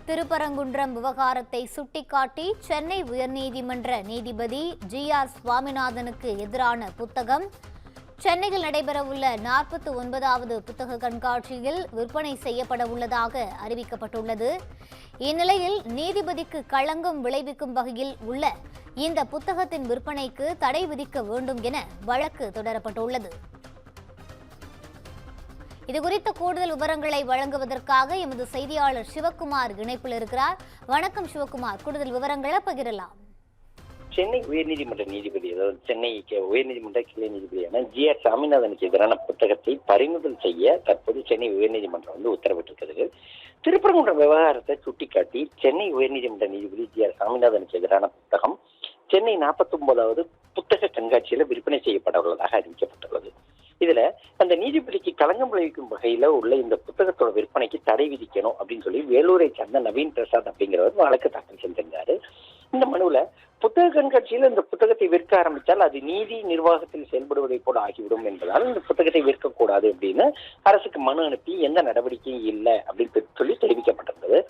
திருப்பரங்குன்றம் விவகாரத்தை சுட்டிக்காட்டி சென்னை உயர்நீதிமன்ற நீதிபதி GR சுவாமிநாதனுக்கு எதிரான புத்தகம் சென்னையில் நடைபெறவுள்ள 49வது புத்தக கண்காட்சியில் விற்பனை செய்யப்பட உள்ளதாக அறிவிக்கப்பட்டுள்ளது. இந்நிலையில் நீதிபதிக்கு களங்கம் விளைவிக்கும் வகையில் உள்ள இந்த புத்தகத்தின் விற்பனைக்கு தடை விதிக்க வேண்டும் என வழக்கு தொடரப்பட்டுள்ளது. இதுகுறித்த கூடுதல் விவரங்களை வழங்குவதற்காக எமது செய்தியாளர் சிவக்குமார் இணைப்பில் இருக்கிறார். வணக்கம் சிவக்குமார், கூடுதல் விவரங்களை பகிரலாம். சென்னை உயர்நீதிமன்ற நீதிபதி, அதாவது சென்னை உயர்நீதிமன்ற கிளை நீதிபதியான GR சாமிநாதனுக்கு எதிரான புத்தகத்தை பறிமுதல் செய்ய தற்போது சென்னை உயர்நீதிமன்றம் உத்தரவிட்டிருக்கிறது. திருப்பரங்குன்றம் விவகாரத்தை சுட்டிக்காட்டி சென்னை உயர்நீதிமன்ற நீதிபதி GR சாமிநாதனுக்கு எதிரான புத்தகம் சென்னை 49வது புத்தக கண்காட்சியில விற்பனை செய்யப்பட உள்ளதாக அறிவிக்கப்பட்டுள்ளது. இதுல அந்த நீதிபதிக்கு களங்கம் விளைவிக்கும் வகையில உள்ள இந்த புத்தகத்தோட விற்பனைக்கு தடை விதிக்கணும் அப்படின்னு சொல்லி வேலூரை சார்ந்த நவீன் பிரசாத் அப்படிங்கிறவர் வழக்கு தாக்கல் செஞ்சிருந்தாரு. இந்த மனுவுல புத்தக கண்காட்சியில் இந்த புத்தகத்தை விற்க ஆரம்பித்தால் அது நீதி நிர்வாகத்தில் செயல்படுவதை போல ஆகிவிடும் என்பதால் இந்த புத்தகத்தை விற்கக்கூடாது அப்படின்னு அரசுக்கு மனு அனுப்பி எந்த நடவடிக்கையும் இல்லை அப்படின்னு சொல்லி தெரிவிக்கப்பட்டிருந்தது.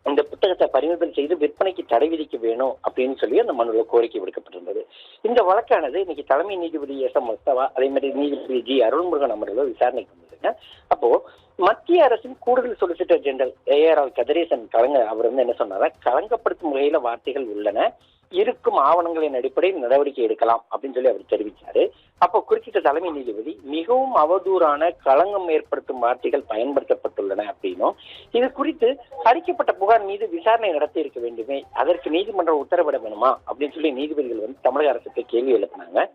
இந்த புத்தகத்தை பறிமுதல் செய்து விற்பனைக்கு தடை விதிக்க வேணும் அப்படின்னு சொல்லி அந்த மனுவில் கோரிக்கை விடுக்கப்பட்டிருந்தது. இந்த வழக்கானது இன்னைக்கு தலைமை நீதிபதி SM முஸ்தபா, அதே மாதிரி நீதிபதி G அருள்முருகன் அமர்வில் விசாரணைக்கு வந்ததுங்க. அப்போ மத்திய அரசின் கூடுதல் சொலிசிட்டர் ஜெனரல் AR கதிரேசன் அவர் என்ன சொன்னாரா, களங்கப்படுத்தும் வகையில வார்த்தைகள் உள்ளன, இருக்கும் ஆவணங்களின் அடிப்படையில் நடவடிக்கை எடுக்கலாம் அப்படின்னு சொல்லி அவர் தெரிவித்தாரு. அப்போ குறிப்பிட்ட தலைமை நீதிபதி மிகவும் அவதூறான களங்கம் ஏற்படுத்தும் வார்த்தைகள் பயன்படுத்தப்பட்டுள்ளன அப்படின்னும், இது குறித்து அளிக்கப்பட்ட புகார் மீது விசாரணை நடத்தி இருக்க வேண்டுமே, அதற்கு நீதிமன்றம் உத்தரவிட வேணுமா அப்படின்னு சொல்லி நீதிபதிகள் தமிழக அரசுக்கு கேள்வி எழுப்பினாங்க.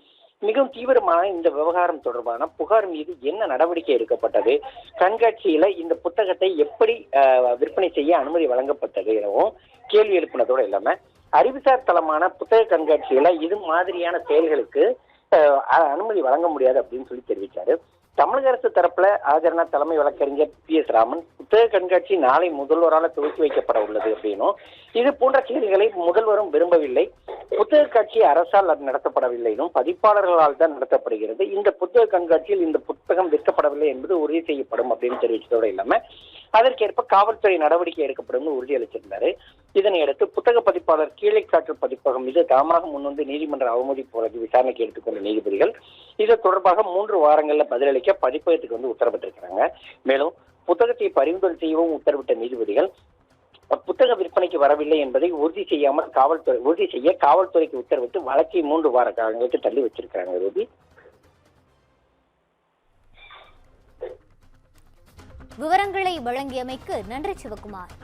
மிகவும் தீவிரமான இந்த விவகாரம் தொடர்பான புகார் மீது என்ன நடவடிக்கை எடுக்கப்பட்டது, கண்காட்சியில இந்த புத்தகத்தை எப்படி விற்பனை செய்ய அனுமதி வழங்கப்பட்டது எனவும் கேள்வி எழுப்பினதோடு இல்லாம அறிவுசார் தளமான புத்தக கண்காட்சியில இது மாதிரியான செயல்களுக்கு அனுமதி வழங்க முடியாது அப்படின்னு சொல்லி தெரிவித்தாரு. தமிழக அரசு தரப்புல ஆஜரான தலைமை வழக்கறிஞர் PS ராமன் புத்தக கண்காட்சி நாளை முதல்வரால் துவக்கி வைக்கப்பட உள்ளது அப்படின்னும், இது போன்ற கேள்விகளை முதல்வரும் விரும்பவில்லை, புத்தக காட்சி அரசால் நடத்தப்படவில்லைனும் பதிப்பாளர்களால் தான் நடத்தப்படுகிறது, இந்த புத்தக கண்காட்சியில் இந்த புத்தகம் விற்கப்படவில்லை என்பது உறுதி செய்யப்படும் அப்படின்னு தெரிவித்ததோடு இல்லாம அதற்கேற்ப காவல்துறை நடவடிக்கை எடுக்கப்படும் உறுதியளித்திருந்தாரு. இதனையடுத்து புத்தக பதிப்பாளர் கீழைக்காற்று பதிப்பகம் மீது தாமாக முன்வந்து நீதிமன்ற அவமதி போலது விசாரணைக்கு எடுத்துக்கொண்ட நீதிபதிகள் இது தொடர்பாக 3 வாரங்கள்ல பதிலளிக்க பதிப்பகத்துக்கு உத்தரவிட்டிருக்கிறாங்க. மேலும் புத்தகத்தை பறிமுதல் செய்யவும் உத்தரவிட்ட நீதிபதிகள் புத்தக விற்பனைக்கு வரவில்லை என்பதை உறுதி செய்ய காவல்துறைக்கு உத்தரவிட்டு வழக்கை 3 வார காலங்களுக்கு தள்ளி வச்சிருக்கிறாங்க. ரூபி, விவரங்களை வழங்கியமைக்கு நன்றி சிவகுமார்.